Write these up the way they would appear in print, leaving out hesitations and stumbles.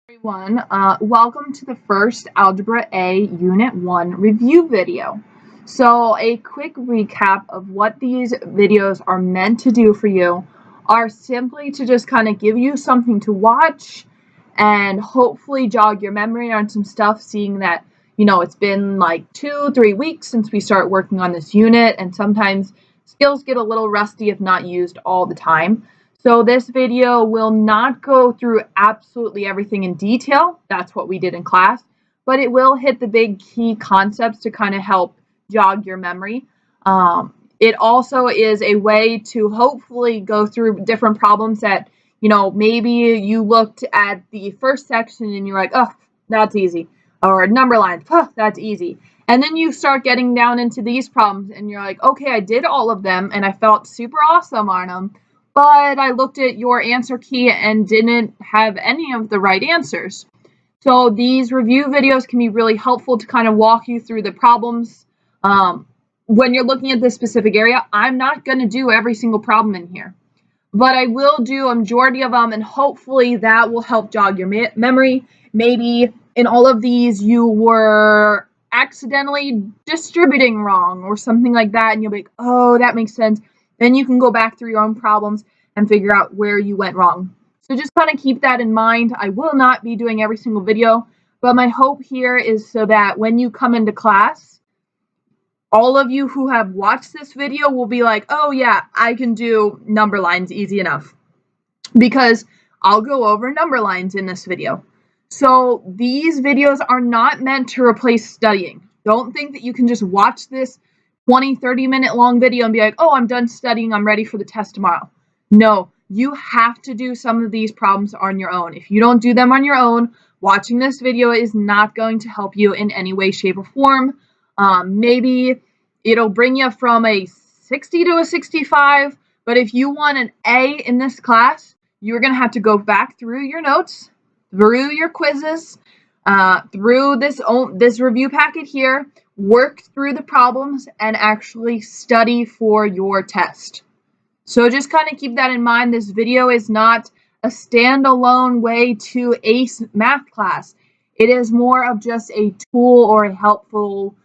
Everyone, welcome to the first Algebra A Unit 1 review video. So a quick recap of what these videos are meant to do for you are simply to just kind of give you something to watch and hopefully jog your memory on some stuff, seeing that, it's been like 2-3 weeks since we start working on this unit, and sometimes skills get a little rusty if not used all the time. So this video will not go through absolutely everything in detail. That's what we did in class. But it will hit the big key concepts to kind of help jog your memory. It also is a way to hopefully go through different problems that, maybe you looked at the first section and you're like, oh, that's easy. Or number lines, oh, that's easy. And then you start getting down into these problems and you're like, okay, I did all of them and I felt super awesome on them. But I looked at your answer key and didn't have any of the right answers. So these review videos can be really helpful to kind of walk you through the problems. When you're looking at this specific area, I'm not going to do every single problem in here, but I will do a majority of them, and hopefully that will help jog your memory. Maybe in all of these you were accidentally distributing wrong or something like that, and you'll be like, oh, that makes sense. Then you can go back through your own problems and figure out where you went wrong. So just kind of keep that in mind. I will not be doing every single video, but my hope here is so that when you come into class, all of you who have watched this video will be like, oh yeah, I can do number lines easy enough, because I'll go over number lines in this video. So these videos are not meant to replace studying. Don't think that you can just watch this 20-30 minute long video and be like, oh, I'm done studying, I'm ready for the test tomorrow. No, you have to do some of these problems on your own. If you don't do them on your own, watching this video is not going to help you in any way, shape, or form. Maybe it'll bring you from a 60 to a 65, but if you want an A in this class, you're going to have to go back through your notes, through your quizzes, through this review packet here, work through the problems, and actually study for your test. So just kind of keep that in mind. This video is not a standalone way to ace math class. It is more of just a tool or a helpful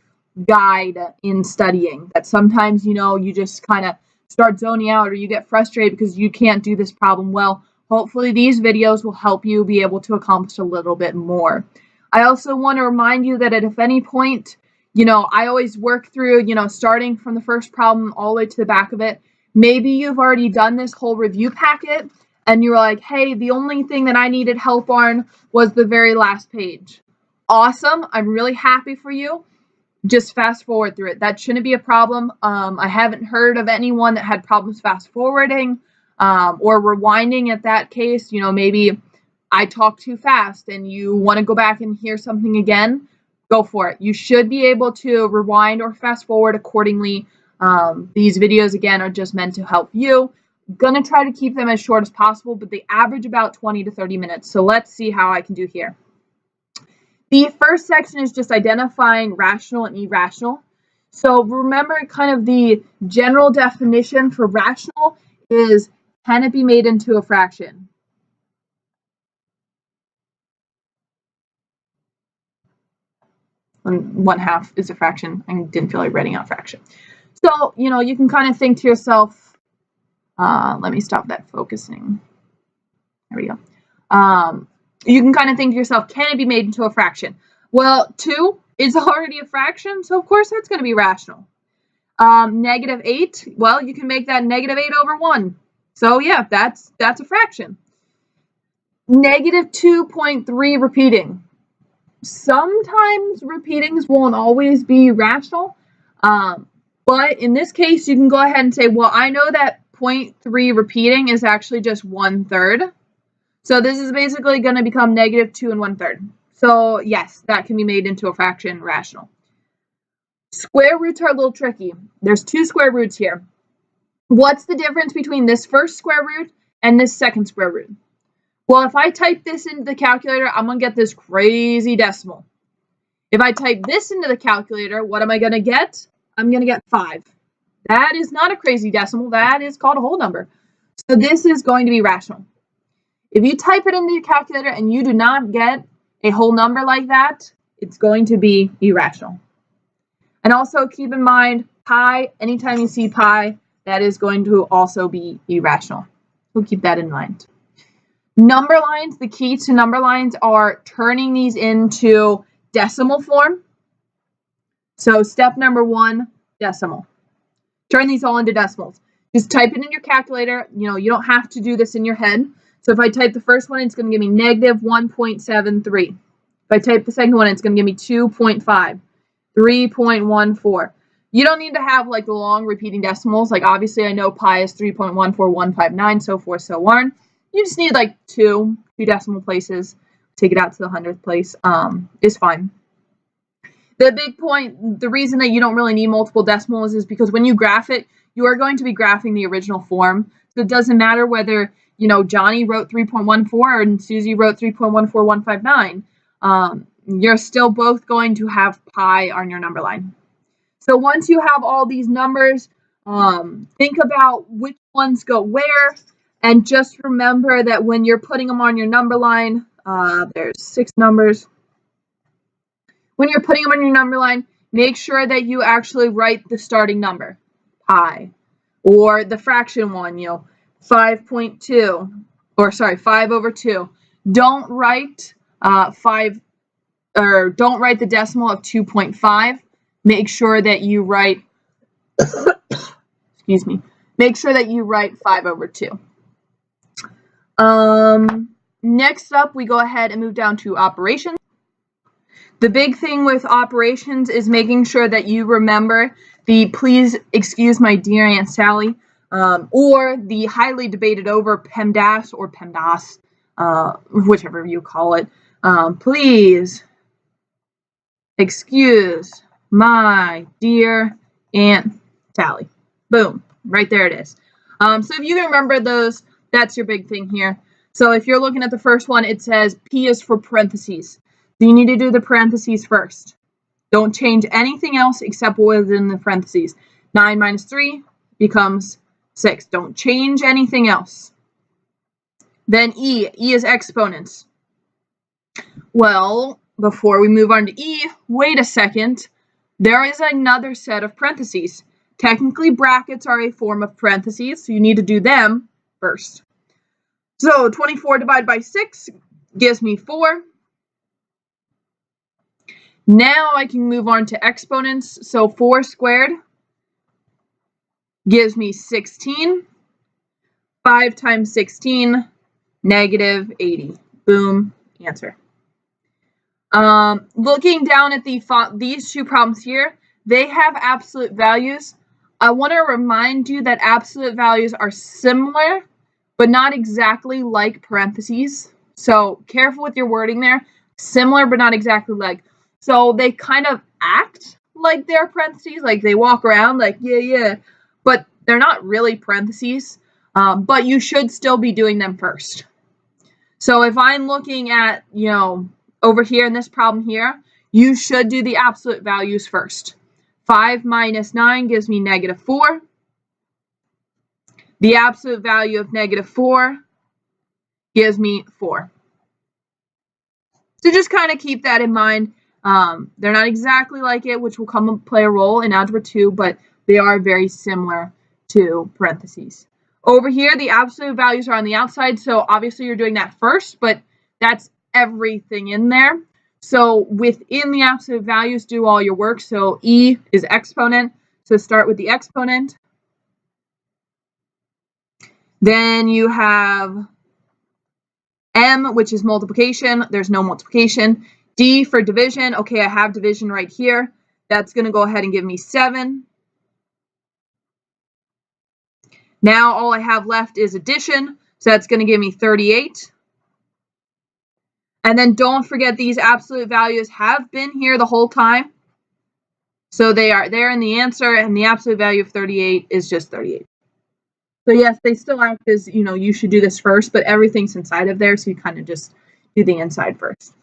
guide in studying, that sometimes, you just kind of start zoning out or you get frustrated because you can't do this problem well. Hopefully these videos will help you be able to accomplish a little bit more. I also want to remind you that at any point, I always work through, starting from the first problem all the way to the back of it. Maybe you've already done this whole review packet and you're like, hey, the only thing that I needed help on was the very last page. Awesome. I'm really happy for you. Just fast forward through it. That shouldn't be a problem. I haven't heard of anyone that had problems fast forwarding or rewinding at that case. Maybe I talk too fast and you want to go back and hear something again. Go for it. You should be able to rewind or fast forward accordingly. These videos, again, are just meant to help you. I'm gonna try to keep them as short as possible, but they average about 20 to 30 minutes. So let's see how I can do here. The first section is just identifying rational and irrational. So remember, kind of the general definition for rational is, can it be made into a fraction? And 1/2 is a fraction. I didn't feel like writing out fraction. So, you can kind of think to yourself, let me stop that focusing. There we go. You can kind of think to yourself, can it be made into a fraction? Well, 2 is already a fraction, so of course that's going to be rational. -8, well, you can make that -8/1. So yeah, that's a fraction. -2.3 repeating. Sometimes repeatings won't always be rational, but in this case, you can go ahead and say, well, I know that 0.3 repeating is actually just 1/3. So this is basically going to become -2 1/3. So yes, that can be made into a fraction, rational. Square roots are a little tricky. There's 2 square roots here. What's the difference between this first square root and this second square root? Well, if I type this into the calculator, I'm going to get this crazy decimal. If I type this into the calculator, what am I going to get? I'm going to get 5. That is not a crazy decimal. That is called a whole number. So this is going to be rational. If you type it into your calculator and you do not get a whole number like that, it's going to be irrational. And also keep in mind, pi, anytime you see pi, that is going to also be irrational. So keep that in mind. Number lines, the key to number lines are turning these into decimal form. So step number 1, decimal. Turn these all into decimals. Just type it in your calculator. You don't have to do this in your head. So if I type the first one, it's going to give me negative 1.73. If I type the second one, it's going to give me 2.5, 3.14. You don't need to have like the long repeating decimals. Like obviously I know pi is 3.14159, so forth, so on. You just need like two decimal places. Take it out to the 100th place is fine. The big point, the reason that you don't really need multiple decimals is because when you graph it, you are going to be graphing the original form. So it doesn't matter whether, Johnny wrote 3.14 and Susie wrote 3.14159. You're still both going to have pi on your number line. So once you have all these numbers, think about which ones go where, and just remember that when you're putting them on your number line, there's 6 numbers. When you're putting them on your number line, make sure that you actually write the starting number, pi, or the fraction one, 5.2, or sorry, 5 over 2. Don't write don't write the decimal of 2.5. Make sure that you write, excuse me, make sure that you write 5 over 2. Next up, we go ahead and move down to operations. The big thing with operations is making sure that you remember the please excuse my dear Aunt Sally, or the highly debated over PEMDAS or PEMDAS, whichever you call it. Please excuse my dear Aunt Sally. Boom, right there it is. So if you can remember those, that's your big thing here. So if you're looking at the first one, it says P is for parentheses. So you need to do the parentheses first. Don't change anything else except what is in the parentheses. 9 minus 3 becomes 6. Don't change anything else. Then E. E is exponents. Well, before we move on to E, wait a second. There is another set of parentheses. Technically, brackets are a form of parentheses, so you need to do them first. So 24 divided by 6 gives me 4. Now I can move on to exponents. So 4 squared gives me 16. 5 times 16, negative 80. Boom, answer. Looking down at these two problems here, they have absolute values. I want to remind you that absolute values are similar, but not exactly like parentheses. So careful with your wording there. Similar, but not exactly like. So they kind of act like they're parentheses, like they walk around like, yeah, but they're not really parentheses, but you should still be doing them first. So if I'm looking at, over here in this problem here, you should do the absolute values first. 5 minus 9 gives me negative 4. The absolute value of negative 4 gives me 4. So just kind of keep that in mind. They're not exactly like it, which will come and play a role in Algebra 2, but they are very similar to parentheses. Over here, the absolute values are on the outside, so obviously you're doing that first, but that's everything in there. So within the absolute values, do all your work. So E is exponent, so start with the exponent. Then you have M, which is multiplication. There's no multiplication. D for division. Okay, I have division right here. That's going to go ahead and give me 7. Now all I have left is addition, so that's going to give me 38. And then don't forget these absolute values have been here the whole time. So they are there in the answer, and the absolute value of 38 is just 38. So yes, they still act as, you should do this first, but everything's inside of there, so you kind of just do the inside first.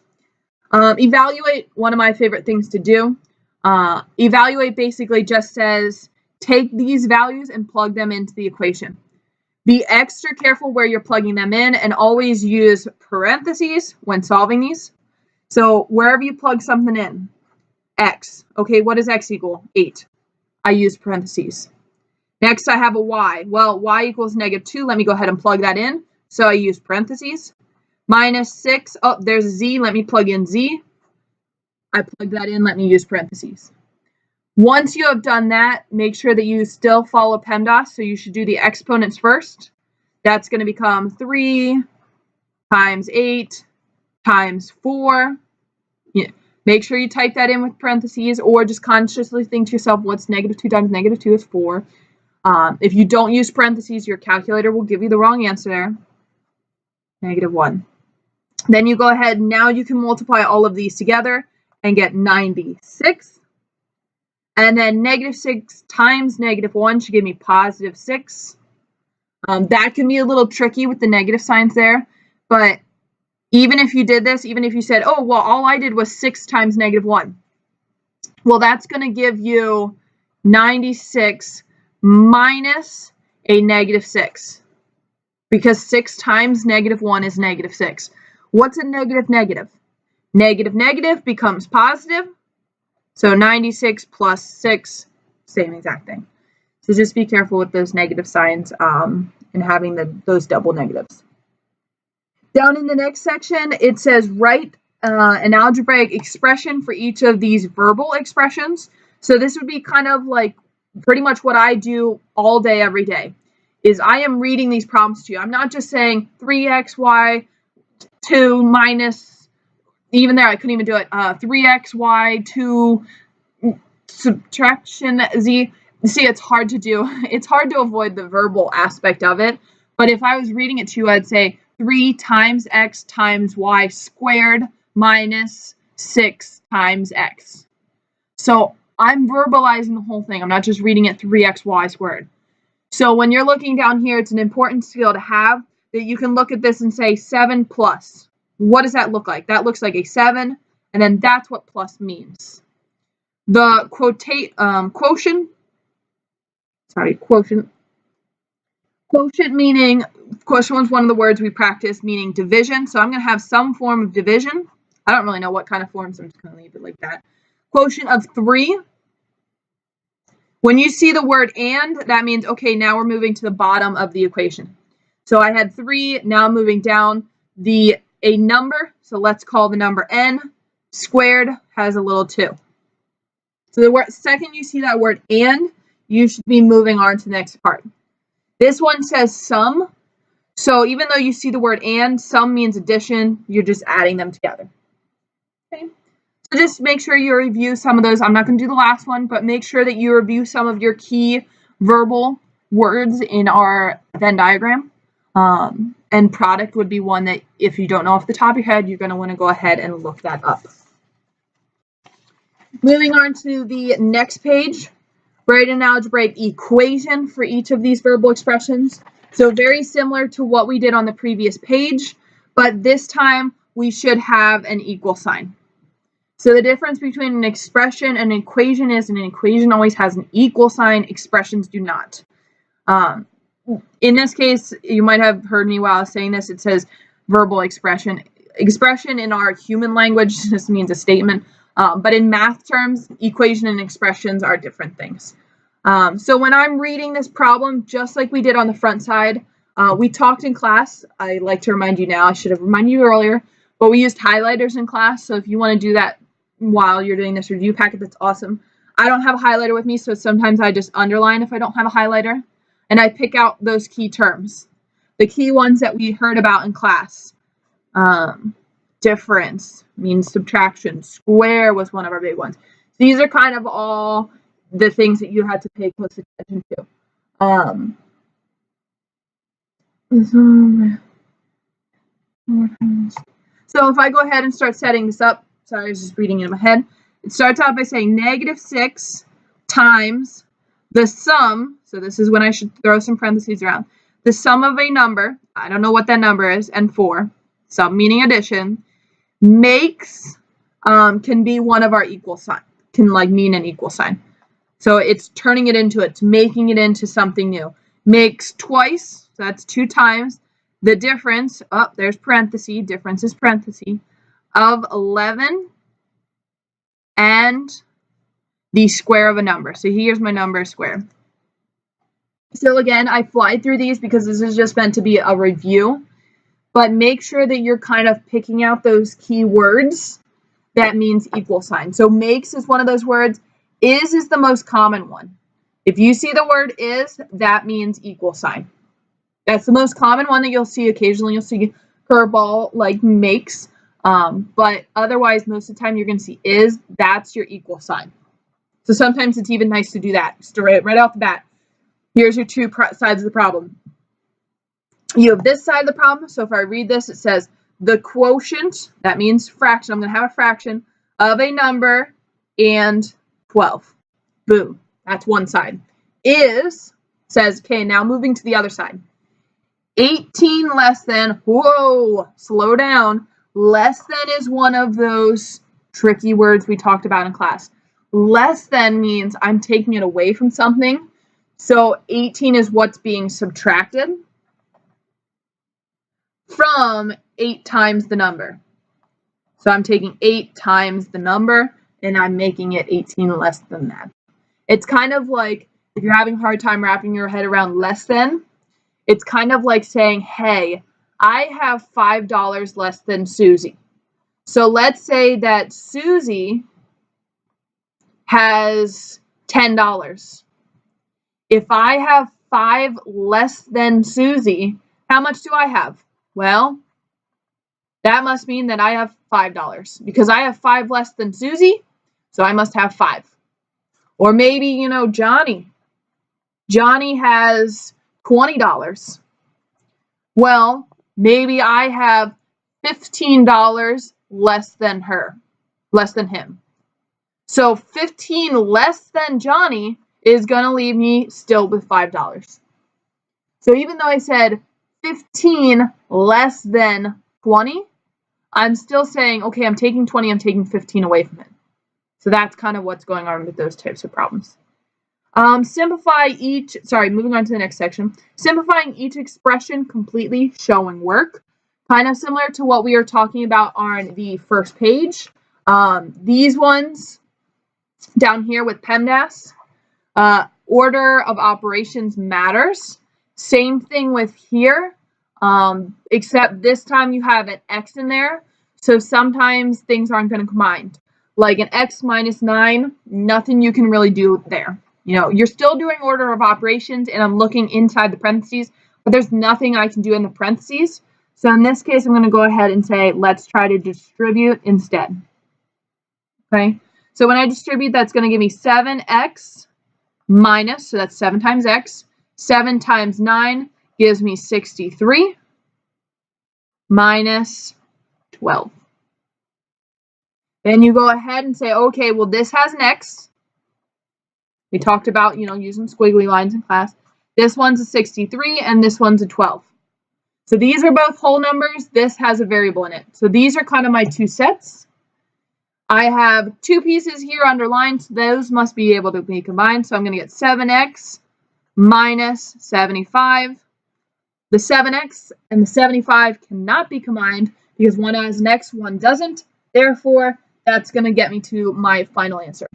Evaluate, one of my favorite things to do. Evaluate basically just says, take these values and plug them into the equation. Be extra careful where you're plugging them in and always use parentheses when solving these. So wherever you plug something in, x. Okay, what does x equal? 8. I use parentheses. Next, I have a y. Well, y equals -2. Let me go ahead and plug that in. So I use parentheses. -6. Oh, there's a z. Let me plug in z. I plug that in. Let me use parentheses. Once you have done that, make sure that you still follow PEMDAS. So you should do the exponents first. That's going to become 3 times 8 times 4. Yeah. Make sure you type that in with parentheses, or just consciously think to yourself, what's -2 times -2 is 4. If you don't use parentheses, your calculator will give you the wrong answer there. -1. Then you go ahead, now you can multiply all of these together and get 96. And then -6 times -1 should give me +6. That can be a little tricky with the negative signs there, but even if you did this, even if you said, oh, well, all I did was 6 times -1, well, that's going to give you 96 minus a -6, because 6 times -1 is -6. What's a negative negative? Negative becomes positive, so 96 plus 6, same exact thing. So just be careful with those negative signs and having those double negatives. Down in the next section, it says write an algebraic expression for each of these verbal expressions. So this would be kind of like pretty much what I do all day, every day, is I am reading these problems to you. I'm not just saying 3xy 2 minus, even there I couldn't even do it, 3xy 2 subtraction z. See, it's hard to do. It's hard to avoid the verbal aspect of it. But if I was reading it to you, I'd say 3 times x times y squared minus 6 times x. So I'm verbalizing the whole thing. I'm not just reading it 3xy squared. So when you're looking down here, it's an important skill to have, that you can look at this and say 7 plus. What does that look like? That looks like a 7, and then that's what plus means. The quotient meaning, quotient was one of the words we practiced, meaning division. So I'm going to have some form of division. I don't really know what kind of form, so I'm just going to leave it like that. Quotient of 3. When you see the word and, that means, okay, now we're moving to the bottom of the equation. So I had 3, now I'm moving down. A number, so let's call the number n, squared has a little 2. So the second you see that word and, you should be moving on to the next part. This one says sum. So even though you see the word and, sum means addition, you're just adding them together. Okay. So just make sure you review some of those. I'm not going to do the last one, but make sure that you review some of your key verbal words in our Venn diagram. And product would be one that if you don't know off the top of your head, you're going to want to go ahead and look that up. Moving on to the next page, write an algebraic equation for each of these verbal expressions. So very similar to what we did on the previous page, but this time we should have an equal sign. So the difference between an expression and an equation is an equation always has an equal sign, expressions do not. In this case, you might have heard me while I was saying this, it says verbal expression. Expression in our human language just means a statement, but in math terms, equation and expressions are different things. So when I'm reading this problem, just like we did on the front side, we talked in class. I like to remind you now, I should have reminded you earlier, but we used highlighters in class, so if you want to do that while you're doing this review packet, that's awesome. I don't have a highlighter with me, so sometimes I just underline if I don't have a highlighter. And I pick out those key terms, the key ones that we heard about in class. Difference means subtraction. Square was one of our big ones. These are kind of all the things that you had to pay close attention to. So if I go ahead and start setting this up, sorry, I was just reading it in my head. It starts out by saying -6 times the sum, so this is when I should throw some parentheses around, the sum of a number, I don't know what that number is, and 4, sum meaning addition, makes, can be one of our equal sign, can like mean an equal sign. So it's turning it into, it's making it into something new. Makes twice, So that's 2 times the difference. Oh, there's parenthesis. Difference is parenthesis. Of 11 and the square of a number. So here's my number square. So again, I fly through these because this is just meant to be a review. But make sure that you're kind of picking out those key words that means equal sign. So makes is one of those words. Is the most common one. If you see the word is, that means equal sign. That's the most common one that you'll see. Occasionally you'll see curveball like makes. But otherwise, most of the time you're going to see is. That's your equal sign. So sometimes it's even nice to do that. Just right off the bat. Here's your two sides of the problem. You have this side of the problem. So if I read this, it says the quotient, that means fraction. I'm going to have a fraction of a number and 12. Boom. That's one side. Is says, okay, now moving to the other side. 18 less than, whoa, slow down. Less than is one of those tricky words we talked about in class. Less than means I'm taking it away from something. So 18 is what's being subtracted from 8 times the number. So I'm taking 8 times the number and I'm making it 18 less than that. It's kind of like if you're having a hard time wrapping your head around less than, it's kind of like saying, hey, I have $5 less than Susie. So let's say that Susie has $10. If I have 5 less than Susie, how much do I have? Well, that must mean that I have $5 because I have 5 less than Susie, so I must have 5. Or maybe, Johnny. Johnny has $20. Well, maybe I have $15 less than him. So 15 less than Johnny is going to leave me still with $5. So even though I said 15 less than 20, I'm still saying, okay, I'm taking 20, I'm taking 15 away from it. So that's kind of what's going on with those types of problems. Moving on to the next section. Simplifying each expression completely, showing work. Kind of similar to what we were talking about on the first page. These ones down here with PEMDAS. Order of operations matters. Same thing with here, except this time you have an X in there. So sometimes things aren't going to combine. Like an X minus 9, nothing you can really do there. You're still doing order of operations, and I'm looking inside the parentheses, but there's nothing I can do in the parentheses. So in this case, I'm going to go ahead and say, let's try to distribute instead. Okay, so when I distribute, that's going to give me 7x minus, so that's 7 times x. 7 times 9 gives me 63 minus 12. Then you go ahead and say, okay, well, this has an x. We talked about, using squiggly lines in class. This one's a 63 and this one's a 12. So these are both whole numbers. This has a variable in it. So these are kind of my two sets. I have 2 pieces here underlined. So those must be able to be combined. So I'm going to get 7x minus 75. The 7x and the 75 cannot be combined because one has an x, one doesn't. Therefore, that's going to get me to my final answer.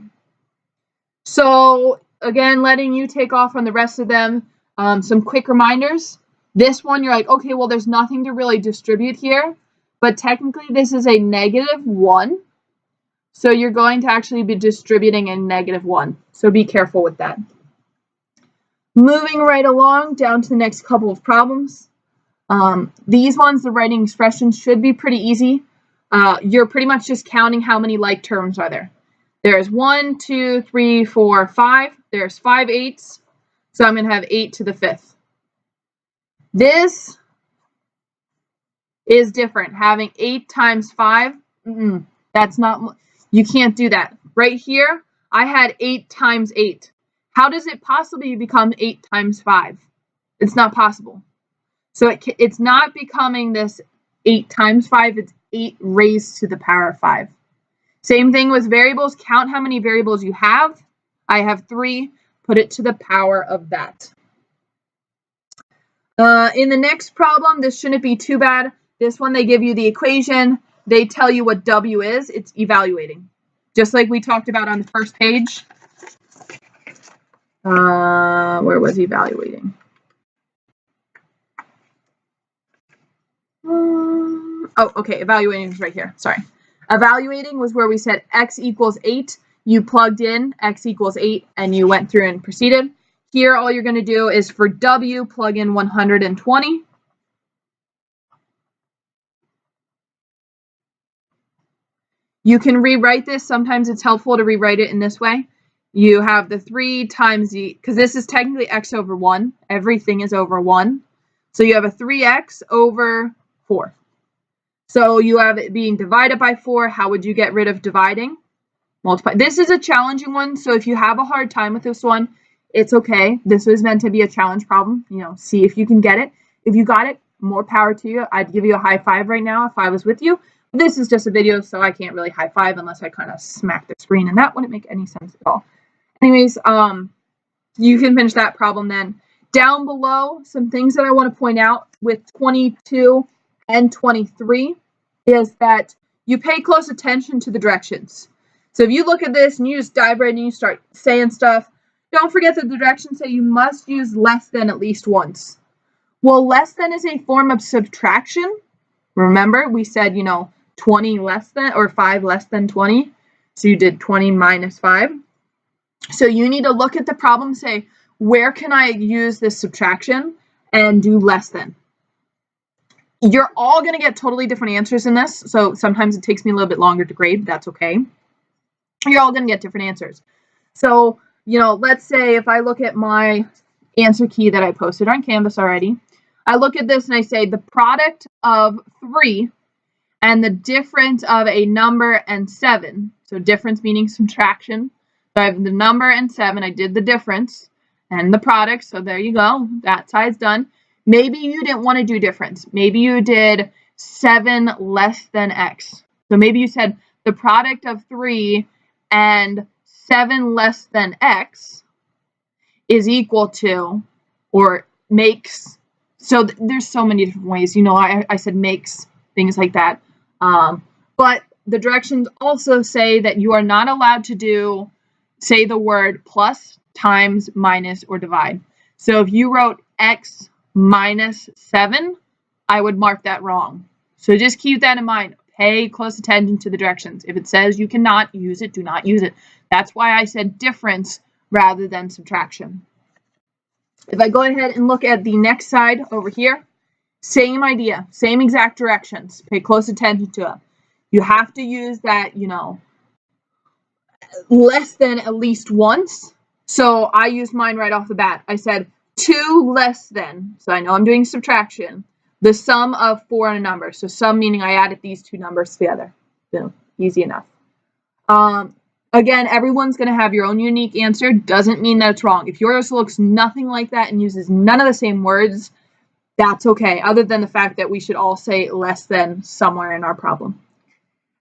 So again, letting you take off on the rest of them, some quick reminders. This one, you're like, okay, well, there's nothing to really distribute here, but technically this is a -1. So you're going to actually be distributing a -1. So be careful with that. Moving right along down to the next couple of problems. These ones, the writing expressions should be pretty easy. You're pretty much just counting how many like terms are there. There's 1, 2, 3, 4, 5. There's 5 eighths. So I'm going to have 8 to the 5th. This is different. Having 8 times 5, that's not, you can't do that. Right here, I had 8 times 8. How does it possibly become 8 times 5? It's not possible. So it's not becoming this 8 times 5. It's 8 raised to the power of 5. Same thing with variables. Count how many variables you have. I have 3. Put it to the power of that. In the next problem, this shouldn't be too bad. This one, they give you the equation. They tell you what W is. It's evaluating. Just like we talked about on the first page. Where was evaluating? Oh, okay, evaluating is right here. Sorry. Evaluating was where we said x equals 8. You plugged in x equals 8, and you went through and proceeded. Here, all you're going to do is for W, plug in 120. You can rewrite this. Sometimes it's helpful to rewrite it in this way. You have the 3 times the, because this is technically x over 1. Everything is over 1. So you have a 3x over 4. So you have it being divided by 4. How would you get rid of dividing? Multiply. This is a challenging one, so if you have a hard time with this one, it's okay. This was meant to be a challenge problem. You know, see if you can get it. If you got it, more power to you. I'd give you a high five right now if I was with you. This is just a video, so I can't really high five unless I kind of smack the screen, and that wouldn't make any sense at all. Anyways, you can finish that problem then. Down below, some things that I want to point out with 22 and 23 is that you pay close attention to the directions. So if you look at this and you just dive right in and you start saying stuff, don't forget that the directions say you must use less than at least once. Well, less than is a form of subtraction. Remember, we said, 20 less than, or 5 less than 20. So you did 20 minus 5. So you need to look at the problem, say, where can I use this subtraction and do less than? You're all going to get totally different answers in this. So sometimes it takes me a little bit longer to grade, but that's okay. You're all going to get different answers. So, let's say if I look at my answer key that I posted on Canvas already, I look at this and I say the product of 3 and the difference of a number and 7. So difference meaning subtraction. So I have the number and 7. I did the difference and the product. So there you go. That side's done. Maybe you didn't want to do difference. Maybe you did 7 less than x. So maybe you said the product of 3 and 7 less than x is equal to, or makes. So there's so many different ways. I said makes, things like that. But the directions also say that you are not allowed to say the word plus, times, minus, or divide. So if you wrote x minus 7, I would mark that wrong. So just keep that in mind. Pay close attention to the directions. If it says you cannot use it, do not use it. That's why I said difference rather than subtraction. If I go ahead and look at the next side over here, same idea, same exact directions. Pay close attention to it. You have to use that, less than at least once. So I used mine right off the bat. I said 2 less than, so I know I'm doing subtraction, the sum of 4 and a number. So sum meaning I added these 2 numbers together. Easy enough. Again, everyone's going to have your own unique answer. Doesn't mean that it's wrong. If yours looks nothing like that and uses none of the same words, that's okay, other than the fact that we should all say less than somewhere in our problem.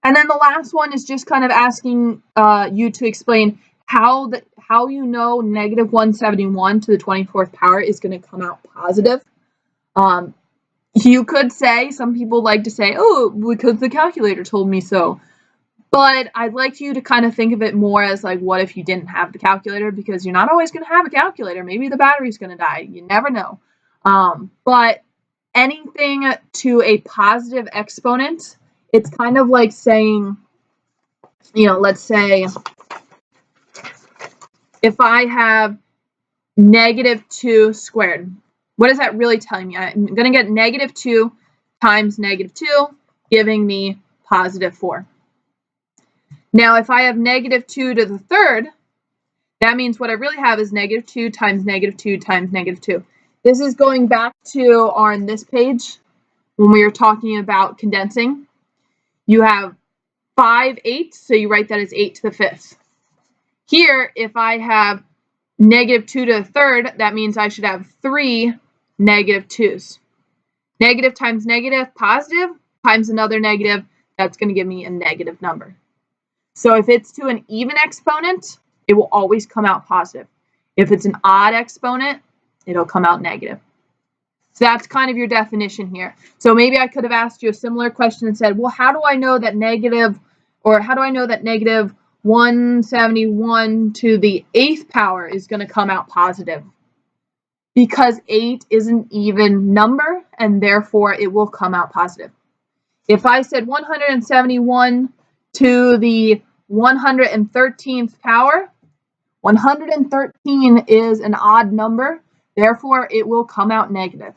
And then the last one is just kind of asking you to explain how negative 171 to the 24th power is going to come out positive. You could say, some people like to say, oh, because the calculator told me so. But I'd like you to kind of think of it more as like, what if you didn't have the calculator? Because you're not always going to have a calculator. Maybe the battery's going to die. You never know. But anything to a positive exponent, it's kind of like saying, let's say if I have negative 2 squared, what is that really telling me? I'm going to get negative 2 times negative 2, giving me positive 4. Now, if I have negative 2 to the third, that means what I really have is negative 2 times negative 2 times negative 2. This is going back to on this page when we were talking about condensing. You have 5 eighths, so you write that as 8 to the 5th. Here, if I have negative 2 to the third, that means I should have 3 negative 2's. Negative times negative, positive, times another negative, that's going to give me a negative number. So if it's to an even exponent, it will always come out positive. If it's an odd exponent, it'll come out negative. So that's kind of your definition here. So maybe I could have asked you a similar question and said, well, how do I know that negative 171 to the 8th power is going to come out positive? Because 8 is an even number, and therefore it will come out positive. If I said 171 to the 113th power, 113 is an odd number, therefore it will come out negative.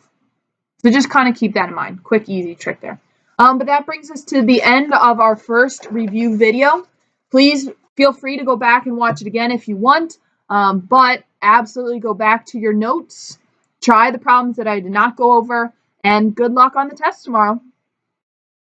So just kind of keep that in mind. Quick, easy trick there. But that brings us to the end of our first review video. Please feel free to go back and watch it again if you want, but absolutely go back to your notes, try the problems that I did not go over, and good luck on the test tomorrow.